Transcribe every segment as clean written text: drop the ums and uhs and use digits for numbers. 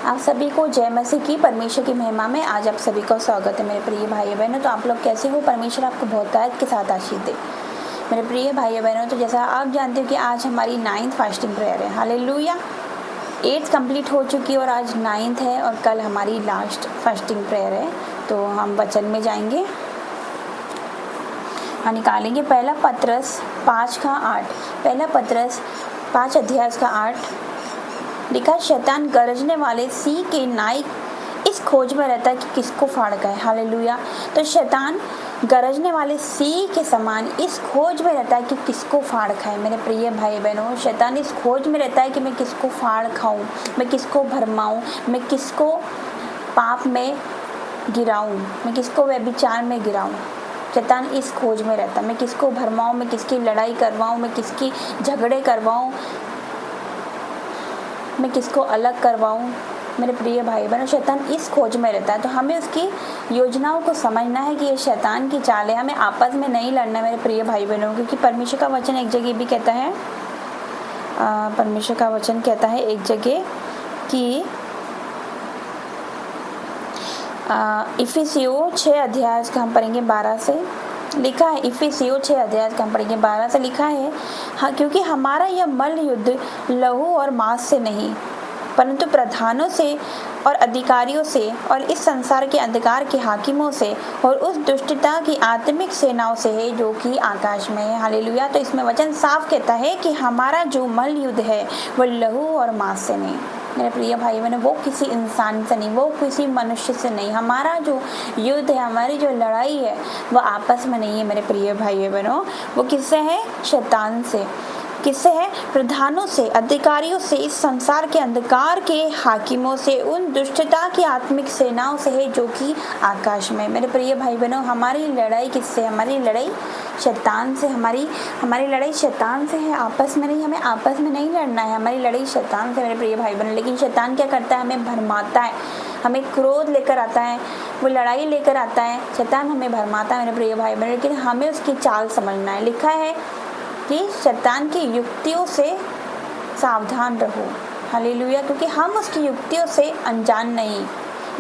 आप सभी को जय मसीह की परमेश्वर की महिमा में आज आप सभी को स्वागत है मेरे प्रिय भाई बहनों। तो आप लोग कैसे हो? परमेश्वर आपको बहुतायत के साथ आशीष दे मेरे प्रिय भाई बहनों। तो जैसा आप जानते हो कि आज हमारी 9th फास्टिंग प्रेयर है। हालेलुया। 8th कंप्लीट हो चुकी है और आज 9th है और कल हमारी लास्ट फास्टिंग प्रेयर है। तो हम वचन में जाएंगे, निकालेंगे पहला पत्रस 5:8। पहला पत्रस 5 अध्याय का 8 लिखा, शैतान गरजने वाले सिंह के नाई इस खोज में रहता है कि किसको फाड़ खाए। हालेलुया। तो शैतान गरजने वाले सिंह के समान इस खोज में रहता है कि किसको फाड़ खाए। मेरे प्रिय भाई बहनों, शैतान इस खोज में रहता है कि मैं किसको फाड़ खाऊं, मैं किसको भरमाऊं, मैं किसको पाप में गिराऊं, मैं किसको व्यभिचार में गिराऊं। शैतान इस खोज में रहता है, मैं किसको भरमाऊं, मैं किसकी लड़ाई करवाऊं, मैं किसकी झगड़े करवाऊं, मैं किसको अलग करवाऊं। मेरे प्रिय भाई बहनों, शैतान इस खोज में रहता है। तो हमें उसकी योजनाओं को समझना है कि ये शैतान की चाल है। हमें आपस में नहीं लड़ना है मेरे प्रिय भाई बहनों, क्योंकि परमेश्वर का वचन एक जगह भी कहता है, परमेश्वर का वचन कहता है एक जगह कि इफिसियों 6 अध्याय का हम पढ़ेंगे 12 से लिखा है। इफिसियों 6 अध्याय का हम पढ़ेंगे 12 से लिखा है, हाँ, क्योंकि हमारा यह मल्ल युद्ध लहू और मांस से नहीं परंतु प्रधानों से और अधिकारियों से और इस संसार के अंधकार के हाकिमों से और उस दुष्टता की आत्मिक सेनाओं से है जो कि आकाश में है। हालेलुया। तो इसमें वचन साफ कहता है कि हमारा जो मल्ल युद्ध है वो लहू और मांस से नहीं। मेरे प्रिय भाई बहनों, वो किसी इंसान से नहीं, वो किसी मनुष्य से नहीं। हमारा जो युद्ध है, हमारी जो लड़ाई है वो आपस में नहीं है मेरे प्रिय भाई बहनों। वो किससे है? शैतान से। किससे है? प्रधानों से, अधिकारियों से, इस संसार के अंधकार के हाकिमों से, उन दुष्टता की आत्मिक सेनाओं से है जो कि आकाश में। मेरे प्रिय भाई बहनों, हमारी लड़ाई किससे? हमारी लड़ाई शैतान से। हमारी लड़ाई शैतान से है, आपस में नहीं। हमें आपस में नहीं लड़ना है, हमारी लड़ाई शैतान से मेरे प्रिय भाई बहनों। लेकिन शैतान क्या करता है? हमें भरमाता है, हमें क्रोध लेकर आता है, वो लड़ाई लेकर आता है। शैतान हमें भरमाता है मेरे प्रिय भाई बहनों, लेकिन हमें उसकी चाल समझना है। लिखा है कि शैतान की युक्तियों से सावधान रहो। हालेलुया। क्योंकि हम उसकी युक्तियों से अनजान नहीं।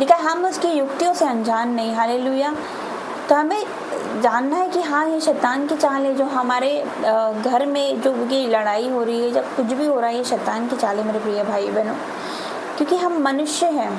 लिखा है हम उसकी युक्तियों से अनजान नहीं। हालेलुया। तो हमें जानना है कि हाँ, ये शैतान की चाल है। जो हमारे घर में जो की लड़ाई हो रही है, जब कुछ भी हो रहा है, ये शैतान की चाल है मेरे प्रिय भाई बहनों, क्योंकि हम मनुष्य हैं।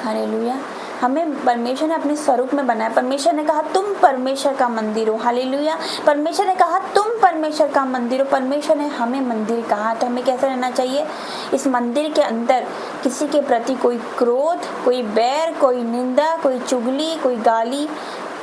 हालेलुया। हमें परमेश्वर ने अपने स्वरूप में बनाया। परमेश्वर ने कहा तुम परमेश्वर का मंदिर हो। हालेलुया। परमेश्वर ने कहा तुम परमेश्वर का मंदिर हो। परमेश्वर ने हमें मंदिर कहा। तो हमें कैसे रहना चाहिए? इस मंदिर के अंदर किसी के प्रति कोई क्रोध, कोई बैर, कोई निंदा, कोई चुगली, कोई गाली,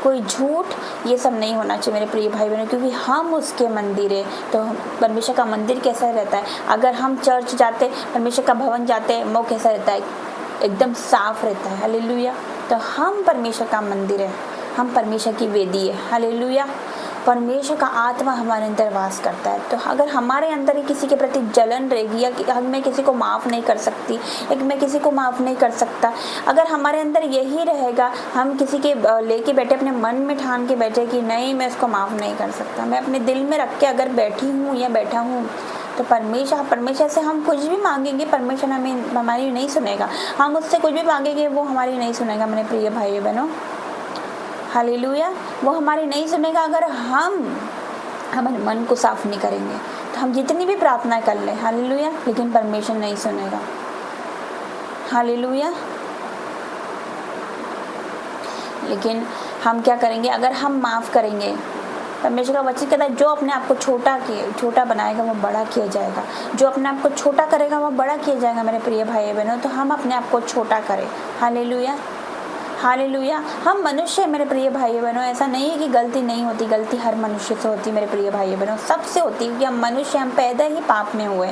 कोई झूठ, ये सब नहीं होना चाहिए मेरे प्रिय भाई बहनों, क्योंकि हम उसके मंदिर है। तो परमेश्वर का मंदिर कैसा रहता है? अगर हम चर्च जाते, परमेश्वर का भवन जाते, वो कैसा रहता है? एकदम साफ रहता है। हालेलुया। तो हम परमेश्वर का मंदिर है, हम परमेश्वर की वेदी है। हालेलुया। परमेश्वर का आत्मा हमारे अंदर वास करता है। तो अगर हमारे अंदर ही किसी के प्रति जलन रहेगी, या कि मैं किसी को माफ़ नहीं कर सकती, या मैं किसी को माफ़ नहीं कर सकता, अगर हमारे अंदर यही रहेगा, हम किसी के लेके बैठे, अपने मन में ठान के बैठे कि नहीं मैं उसको माफ़ नहीं कर सकता, मैं अपने दिल में रख के अगर बैठी हूँ या बैठा हूँ, तो परमेश्वर से हम कुछ भी मांगेंगे, परमेश्वर हमें हमारी नहीं सुनेगा। हम उससे कुछ भी मांगेंगे, वो हमारी नहीं सुनेगा मेरे प्रिय भाई बहनों। हालेलुया। वो हमारी नहीं सुनेगा अगर हम हमारे मन को साफ नहीं करेंगे। तो हम जितनी भी प्रार्थना कर लें, हालेलुया, लेकिन परमेश्वर नहीं सुनेगा। हालेलुया। लेकिन हम क्या करेंगे? अगर हम माफ़ करेंगे, परमेश्वर का वचन कहता है जो अपने आप को छोटा बनाएगा वो बड़ा किया जाएगा, जो अपने आप को छोटा करेगा वो बड़ा किया जाएगा मेरे प्रिय भाई बहनों। तो हम अपने आप को छोटा करें। हालेलुया। हालेलुया। हम मनुष्य मेरे प्रिय भाई बहनों, ऐसा नहीं है कि गलती नहीं होती, गलती हर मनुष्य से होती मेरे प्रिय भाई बहनों, सबसे होती है, क्योंकि हम मनुष्य, हम पैदा ही पाप में हुए।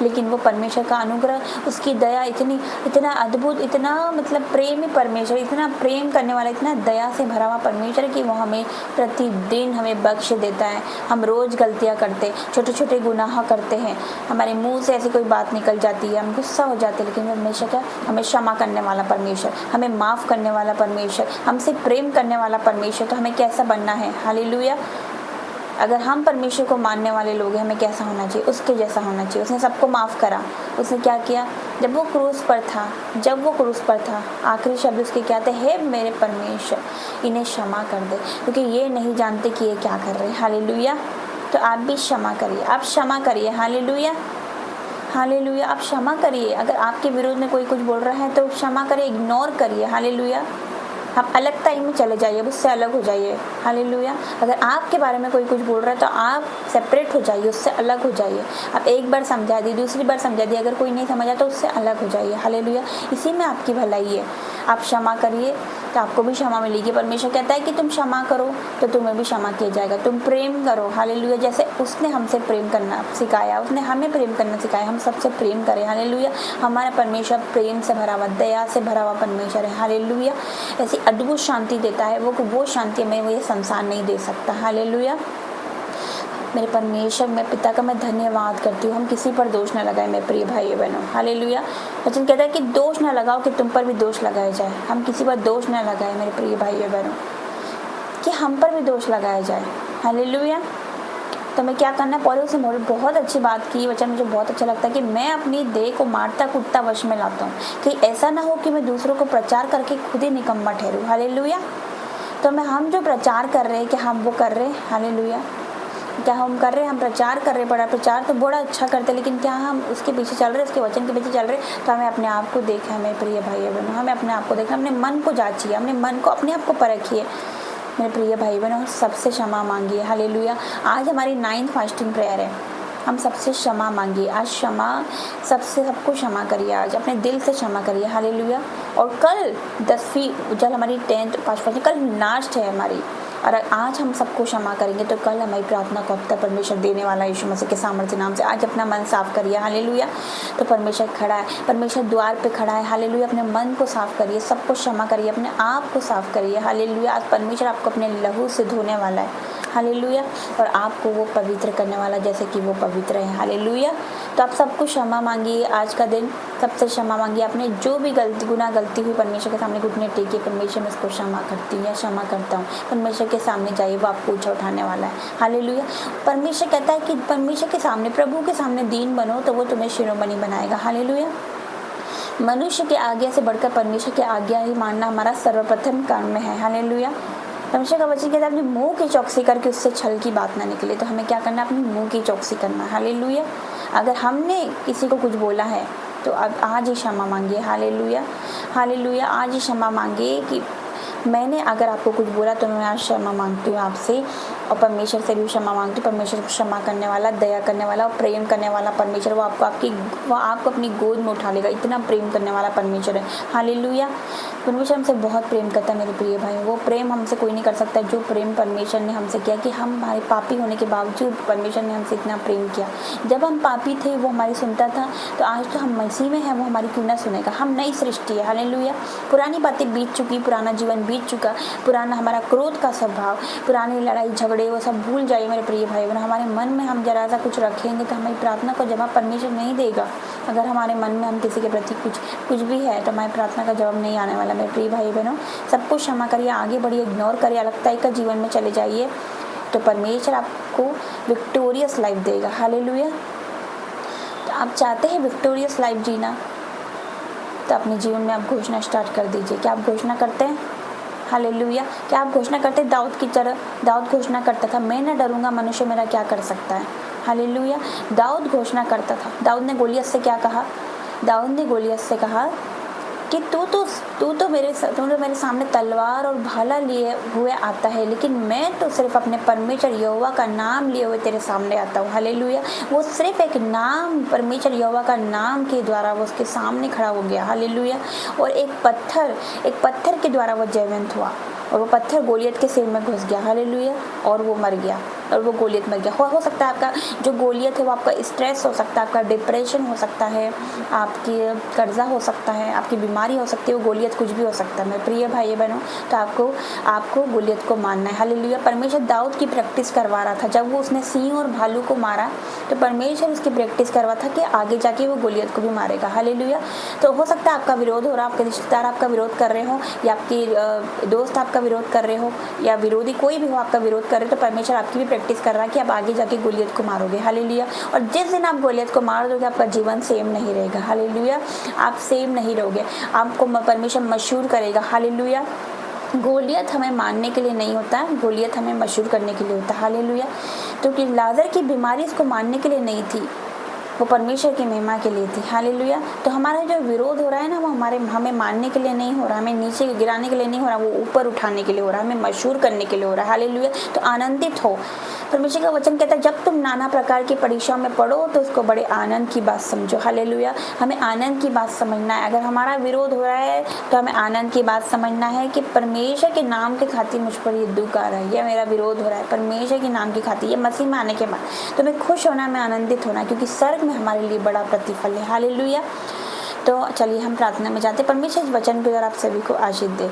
लेकिन वो परमेश्वर का अनुग्रह, उसकी दया इतना अद्भुत, इतना मतलब प्रेमी परमेश्वर, इतना प्रेम करने वाला, इतना दया से भरा हुआ परमेश्वर कि वो हमें प्रतिदिन हमें बख्श देता है। हम रोज़ गलतियाँ करते, छोटे छोटे गुनाह करते हैं, हमारे मुंह से ऐसी कोई बात निकल जाती है, हम गुस्सा हो जाते हैं, लेकिन परमेश्वर क्या? हमें क्षमा करने वाला परमेश्वर, हमें माफ़ करने वाला परमेश्वर, हमसे प्रेम करने वाला परमेश्वर। तो हमें कैसा बनना है? हालेलुया। अगर हम परमेश्वर को मानने वाले लोग हैं, हमें कैसा होना चाहिए? उसके जैसा होना चाहिए। उसने सबको माफ़ करा। उसने क्या किया? जब वो क्रूस पर था आखिरी शब्द उसके क्या थे? हे मेरे परमेश्वर इन्हें क्षमा कर दे, क्योंकि ये नहीं जानते कि ये क्या कर रहे हैं। हालेलुया। तो आप भी क्षमा करिए, आप क्षमा करिए। Hallelujah, hallelujah. आप क्षमा करिए। अगर आपके विरोध में कोई कुछ बोल रहा है तो क्षमा करिए, इग्नोर करिए। हालेलुया। आप अलग टाइम में चले जाइए, उससे अलग हो जाइए। हालेलुया। अगर आपके बारे में कोई कुछ बोल रहा है तो आप सेपरेट हो जाइए, उससे अलग हो जाइए। आप एक बार समझा दी, दूसरी बार समझा दी, अगर कोई नहीं समझा तो उससे अलग हो जाइए। हालेलुया। इसी में आपकी भलाई है। आप क्षमा करिए तो आपको भी क्षमा मिलेगी। परमेश्वर कहता है कि तुम क्षमा करो तो तुम्हें भी क्षमा किया जाएगा। तुम प्रेम करो। हालेलुया। जैसे उसने हमसे प्रेम करना सिखाया, उसने हमें प्रेम करना सिखाया, हम सबसे प्रेम करें। हालेलुया। हमारा परमेश्वर प्रेम से भरा हुआ, दया से भरा हुआ परमेश्वर है। हालेलुया। ऐसी अद्भुत शांति देता है वो शांति में वो ये संसार नहीं दे सकता। हालेलुया। मेरे परमेश्वर, मैं पिता का मैं धन्यवाद करती हूँ। हम किसी पर दोष न लगाए मेरे प्रिय भाई बहनों। हालेलुया। वचन कहता है कि दोष न लगाओ कि तुम पर भी दोष लगाया जाए। हम किसी पर दोष न लगाए मेरे प्रिय भाई बहनों, कि हम पर भी दोष लगाया जाए। हालेलुया। तो मैं क्या करना, पौलुस ने बहुत अच्छी बात की। वचन मुझे बहुत अच्छा लगता है कि मैं अपनी देह को मारता कूटता वश में लाता हूँ, कि ऐसा ना हो कि मैं दूसरों को प्रचार करके खुद ही निकम्मा ठहरूँ। हालेलुया। तो हम जो प्रचार कर रहे हैं, कि हम वो कर रहे हैं? हालेलुया। क्या हम कर रहे हैं? हम प्रचार कर रहे हैं। बड़ा प्रचार तो बड़ा अच्छा करते, लेकिन क्या हम उसके पीछे चल रहे हैं, उसके वचन के पीछे चल रहे हैं? तो हमें अपने आप को देखना है मेरे प्रिय भाई बहनों। हमें अपने आप को देखना, अपने मन को जांचिए, अपने मन को, अपने आप को परखिए मेरे प्रिय भाई बहनों। सबसे क्षमा मांगिए। हालेलुया। आज हमारी 9th फास्टिंग प्रेयर है। हम सबसे क्षमा मांगिए। आज सबको क्षमा करिए। आज अपने दिल से क्षमा करिए। हालेलुया। और कल 10वीं जब हमारी 10th फास्टिंग, कल लास्ट है हमारी, और आज हम सबको क्षमा करेंगे तो कल हमारी प्रार्थना को उत्तर परमेश्वर देने वाला यीशु मसीह के सामर्थ्य नाम से। आज अपना मन साफ करिए। हालेलुया। तो परमेश्वर खड़ा है, परमेश्वर द्वार पे खड़ा है। हालेलुया। अपने मन को साफ करिए, सबको क्षमा करिए, अपने आप को साफ करिए। हालेलुया। आज परमेश्वर आपको अपने लहू से धोने वाला है। हालेलुया। और आपको वो पवित्र करने वाला जैसे कि वो पवित्र है। हालेलुया। तो आप सबको क्षमा मांगिए। आज का दिन सबसे क्षमा मांगिए। आपने जो भी गलती हुई परमेश्वर के सामने घुटने टेकिए, परमेश्वर मैं इसको क्षमा करती हूँ या क्षमा करता हूँ। परमेश्वर के सामने जाइए, वो आपको ऊँचा उठाने वाला है। हालेलुया। परमेश्वर कहता है कि परमेश्वर के सामने, प्रभु के सामने दीन बनो तो वो तुम्हें शिरोमणि बनाएगा। हालेलुया। मनुष्य के आज्ञा से बढ़कर परमेश्वर की आज्ञा ही मानना हमारा सर्वप्रथम काम है। हालेलुया। परमेश्वर का वचन कहता है अपने मुंह की चौकसी करके उससे छल की बात ना निकले। तो हमें क्या करना है? अपने मुंह की चौकसी करना। हालेलुया। अगर हमने किसी को कुछ बोला है तो अब आज ही क्षमा मांगिए। हालेलुया। हालेलुया। आज ही क्षमा मांगिए कि मैंने अगर आपको कुछ बोला तो मैं आज क्षमा मांगती हूँ आपसे, और परमेश्वर से भी क्षमा मांगती हूँ। परमेश्वर क्षमा करने वाला, दया करने वाला और प्रेम करने वाला परमेश्वर, वो आपको अपनी गोद में उठा लेगा। इतना प्रेम करने वाला परमेश्वर है। हालेलुया। परमेश्वर हमसे बहुत प्रेम करता है मेरे प्रिय भाई। वो प्रेम हमसे कोई नहीं कर सकता जो प्रेम परमेश्वर ने हमसे किया, कि हम हमारे पापी होने के बावजूद परमेश्वर ने हमसे इतना प्रेम किया। जब हम पापी थे वो हमारी सुनता था, तो आज तो हम मसीह में हैं, वो हमारी क्यों ना सुनेगा। हम नई सृष्टि है। हालेलुया। पुरानी बातें बीत चुकी, पुराना जीवन बीत चुका, पुराना हमारा क्रोध का स्वभाव, पुरानी लड़ाई झगड़े, वो सब भूल जाइए मेरे प्रिय भाई बहन। हमारे मन में हम जरा सा कुछ रखेंगे तो हमारी प्रार्थना को जवाब परमेश्वर नहीं देगा। अगर हमारे मन में हम किसी के प्रति कुछ भी है तो हमारी प्रार्थना का जवाब नहीं आने वाला। मेरे प्रिय भाई बहनों, सब कुछ क्षमा करिए, आगे बढ़िए, इग्नोर करिए, अलगताई का जीवन में चले जाइए, तो परमेश्वर आपको विक्टोरियस लाइफ देगा। हालेलुया। तो आप चाहते हैं विक्टोरियस लाइफ जीना, तो अपने जीवन में आप घोषणा स्टार्ट कर दीजिए। क्या आप घोषणा करते हैं? हालेलुया। क्या आप घोषणा करते हैं दाऊद की तरह? दाऊद घोषणा करता था, मैं न डरूंगा, मनुष्य मेरा क्या कर सकता है। हालेलुया। दाऊद घोषणा करता था। दाऊद ने गोलियत से क्या कहा? दाऊद ने गोलियत से कहा कि तू तो मेरे सामने तलवार और भाला लिए हुए आता है, लेकिन मैं तो सिर्फ अपने परमेश्वर यहोवा का नाम लिए हुए तेरे सामने आता हूँ। हालेलुया। वो सिर्फ एक नाम, परमेश्वर यहोवा का नाम के द्वारा वो उसके सामने खड़ा हो गया। हालेलुया। और एक पत्थर के द्वारा वो जयवंत हुआ, और वो पत्थर गोलियत के सिर में घुस गया। हालेलुया। और वो मर गया, और वो गोलियत मर गया। हो सकता है आपका जो गोलियत है वो आपका स्ट्रेस हो सकता है, आपका डिप्रेशन हो सकता है, आपकी कर्जा हो सकता है, आपकी बीमारी हो सकती है, वो गोलियत कुछ भी हो सकता है। मेरे प्रिय भाई बहनों, तो आपको गोलियत को मानना है। हालेलुया। परमेश्वर दाऊद की प्रैक्टिस करवा रहा था। जब वो उसने सिंह और भालू को मारा तो परमेश्वर उसकी प्रैक्टिस करवा था कि आगे जाके वो गोलियत को भी मारेगा। हालेलुया। तो हो सकता है आपका विरोध हो रहा, आपके रिश्तेदार आपका विरोध कर रहे हो, या आपकी दोस्त आपका विरोध कर रहे हो, या विरोधी कोई भी हो आपका विरोध कर रहे हो, तो परमेश्वर आपकी भी प्रैक्टिस कर रहा है कि आप आगे जाके गोलियत को मारोगे। हालेलुया। और जिस दिन आप गोलियत को मार दोगे आपका जीवन सेम नहीं रहेगा। हालेलुया। आप सेम नहीं रहोगे, आपको परमेश्वर मशहूर करेगा। हालेलुया। गोलियत हमें मारने के लिए नहीं होता, गोलियत हमें मशहूर करने के लिए होता है। हालेलुया। तो कि लाजर की बीमारी उसको मारने के लिए नहीं थी, वो परमेश्वर की महिमा के लिए थी। हालेलुया। तो हमारा जो विरोध हो रहा है ना, वो हमें मारने के लिए नहीं हो रहा, हमें नीचे गिराने के लिए नहीं हो रहा, वो ऊपर उठाने के लिए हो रहा है, हमें मशहूर करने के लिए हो रहा है। हालेलुया। तो आनंदित हो। परमेश्वर का वचन कहता है जब तुम नाना प्रकार की परीक्षाओं में पढ़ो तो उसको बड़े आनंद की बात समझो। हालेलुया। हमें आनंद की बात समझना है। अगर हमारा विरोध हो रहा है तो हमें आनंद की बात समझना है कि परमेश्वर के नाम के खातिर मुझ पर ये दुख आ रहा है, ये मेरा विरोध हो रहा है परमेश्वर के नाम के खातिर, ये मसीह में आने के बाद तो हमें खुश होना, हमें आनंदित होना, क्योंकि स्वर्ग में हमारे लिए बड़ा प्रतिफल है। हालेलुया। तो चलिए हम प्रार्थना में जाते। परमेश्वर इस वचन के द्वारा आप सभी को आशीष दे।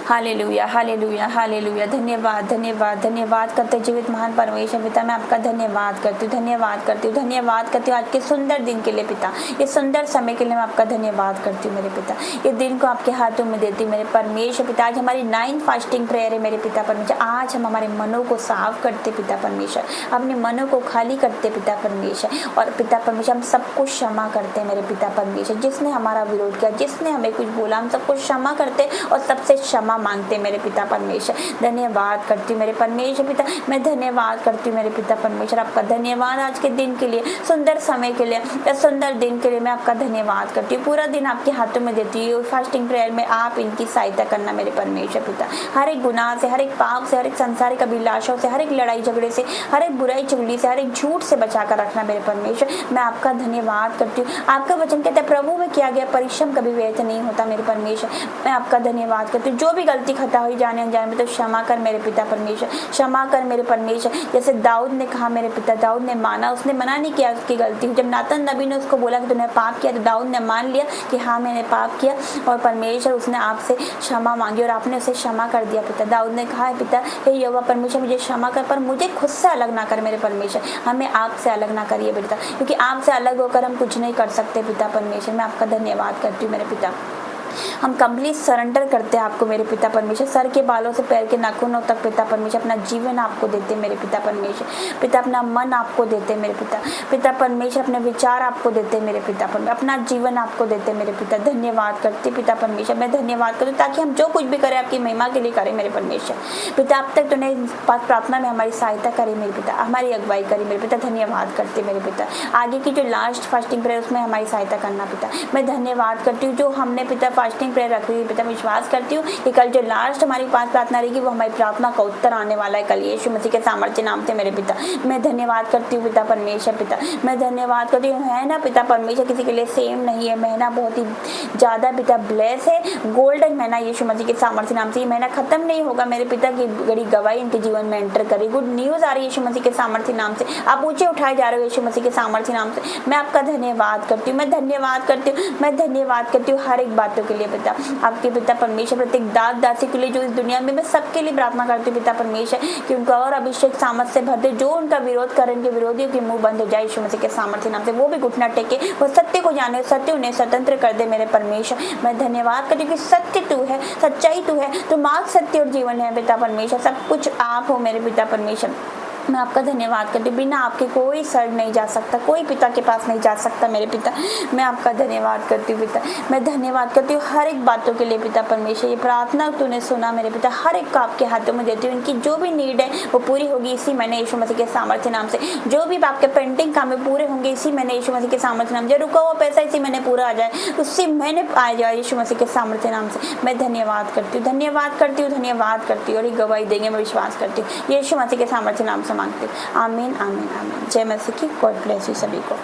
Hallelujah, hallelujah, hallelujah. धन्यवाद, धन्यवाद, धन्यवाद करते जीवित महान परमेश्वर पिता, मैं आपका धन्यवाद करती हूँ, धन्यवाद करती हूँ, धन्यवाद करती हूँ आज के सुंदर दिन के लिए पिता, ये सुंदर समय के लिए मैं आपका धन्यवाद करती हूँ मेरे पिता। ये दिन को आपके हाथों में देती हूँ मेरे परमेश्वर पिता। आज हमारी 9 फास्टिंग प्रेयर है मेरे पिता परमेश्वर। आज हम हमारे मनों को साफ करते पिता परमेश्वर, अपने मनों को खाली करते पिता परमेश्वर, और पिता परमेश्वर हम सब कुछ क्षमा करते मेरे पिता परमेश्वर। जिसने हमारा विरोध किया, जिसने हमें कुछ बोला, हम सब कुछ क्षमा करते और सबसे क्षमा मांगते मेरे पिता परमेश्वर। धन्यवाद करती हूँ मेरे परमेश्वर पिता, मैं धन्यवाद करती हूँ मेरे पिता परमेश्वर। आपका धन्यवाद आज के दिन के लिए, सुंदर समय के लिए, इस सुंदर दिन के लिए मैं आपका धन्यवाद करती हूँ। पूरा दिन आपके हाथों में देती हूँ। फास्टिंग प्रेयर में आप इनकी सहायता करना मेरे परमेश्वर पिता। हर एक गुनाह से, हर एक पाप से, हर एक संसारिक अभिलाषों से, हर एक लड़ाई झगड़े से, हर एक बुराई चुगली से, हर एक झूठ से बचा कर रखना मेरे परमेश्वर। मैं आपका धन्यवाद करती हूँ। आपका वचन कहता है प्रभु में किया गया परिश्रम कभी व्यर्थ नहीं होता मेरे परमेश्वर। मैं आपका धन्यवाद करती हूँ। जो भी गलती खता हुई जाने अनजाने में तो क्षमा कर मेरे पिता परमेश्वर, क्षमा कर मेरे परमेश्वर। जैसे दाऊद ने कहा मेरे पिता, दाऊद ने माना, उसने मना नहीं किया उसकी गलती। जब नातन नबी ने उसको बोला कि तूने पाप किया तो दाऊद ने मान लिया कि हाँ मैंने पाप किया, और परमेश्वर उसने आपसे क्षमा मांगी और आपने उसे क्षमा कर दिया पिता। दाऊद ने कहा पिता हे यहोवा परमेश्वर मुझे क्षमा कर, पर मुझे खुद से अलग ना कर मेरे परमेश्वर, हमें आपसे अलग ना करिए पिता, क्योंकि आपसे अलग होकर हम कुछ नहीं कर सकते पिता परमेश्वर। मैं आपका धन्यवाद करती हूँ मेरे पिता। हम कंप्लीट सरेंडर करते हैं आपको मेरे पिता परमेश्वर, सर के बालों से पैर के नाखूनों तक पिता परमेश्वर। अपना जीवन आपको देते मेरे पिता परमेश्वर पिता, अपना मन आपको देते मेरे पिता, पिता परमेश्वर अपने विचार आपको देते मेरे पिता परमेश्वर, अपना जीवन आपको देते मेरे पिता। धन्यवाद करते पिता परमेश्वर, मैं धन्यवाद करती हूँ ताकि हम जो कुछ भी करें आपकी महिमा के लिए करें मेरे परमेश्वर पिता। अब तक तूने प्रार्थना में हमारी सहायता करी मेरे पिता, हमारी अगुवाई करी मेरे पिता, धन्यवाद करते मेरे पिता। आगे की जो लास्ट फास्टिंग प्रेयर उसमें हमारी सहायता करना पिता, मैं धन्यवाद करती हूँ। जो हमने पिता फास्टिंग प्रेयर रख रही है पिता, विश्वास करती हूँ कि कल जो लास्ट हमारी 5 प्रार्थना रहेगी वो हमारी प्रार्थना का उत्तर आने वाला है कल, यीशु मसीह के सामर्थ्य नाम से मेरे पिता। मैं धन्यवाद करती हूँ पिता परमेश्वर पिता, मैं धन्यवाद करती हूँ। है ना पिता परमेश्वर किसी के लिए सेम नहीं है, महीना बहुत ही ज़्यादा पिता ब्लेस है, गोल्डन महीना यीशु मसीह के सामर्थ्य नाम से। ये महीना खत्म नहीं होगा मेरे पिता की बड़ी गवाही इनके जीवन में एंटर करी, गुड न्यूज़ आ रही है यीशु मसीह के सामर्थ्य नाम से। आप ऊंचे उठाए जा रहे हो यीशु मसीह के सामर्थ्य नाम से। मैं आपका धन्यवाद करती हूँ, मैं धन्यवाद करती हूँ, मैं धन्यवाद करती हूँ हर एक बातों के लिए पिता। आपके पिता परमेश्वर प्रत्येक दास दासी के लिए जो इस दुनिया में, मैं सबके लिए प्रार्थना करती हूँ पिता परमेश्वर कि उनका और अभिषेक सामर्थ्य से भर दे। जो उनका विरोध करें, उनके विरोधियों के मुंह बंद हो जाए यीशु मसीह के सामर्थ्य नाम से। वो भी घुटना टेके, वो सत्य को जाने, सत्य उन्हें स्वतंत्र कर दे मेरे परमेश्वर। मैं धन्यवाद करती हूँ कि सत्य तू है, सच्चाई तू है, तो मार्ग सत्य और जीवन है पिता परमेश्वर। सब कुछ आप हो मेरे पिता परमेश्वर। मैं आपका धन्यवाद करती हूँ। बिना आपके कोई सर नहीं जा सकता, कोई पिता के पास नहीं जा सकता मेरे पिता। मैं आपका धन्यवाद करती हूँ पिता, मैं धन्यवाद करती हूँ हर एक बातों के लिए पिता परमेश्वर। ये प्रार्थना तूने सुना मेरे पिता, हर एक को आपके हाथों में देती हूँ। इनकी जो भी नीड है वो पूरी होगी इसी महीने यीशु मसीह के सामर्थ्य नाम से। जो भी आपके पेंडिंग काम में पूरे होंगे इसी महीने यीशु मसीह के सामर्थ्य नाम से। रुका हुआ पैसा इसी महीने पूरा आ जाए, उसी महीने आ जाए यीशु मसीह के सामर्थ्य नाम से। मैं धन्यवाद करती हूँ, धन्यवाद करती हूँ, धन्यवाद करती हूँ, और ये गवाही देंगे मैं विश्वास करती हूँ। यीशु मसीह के सामर्थ्य नाम से मांगती हूँ, आमीन आमीन आमीन। जय मसीह की, गॉड ब्लेस यू सभी को।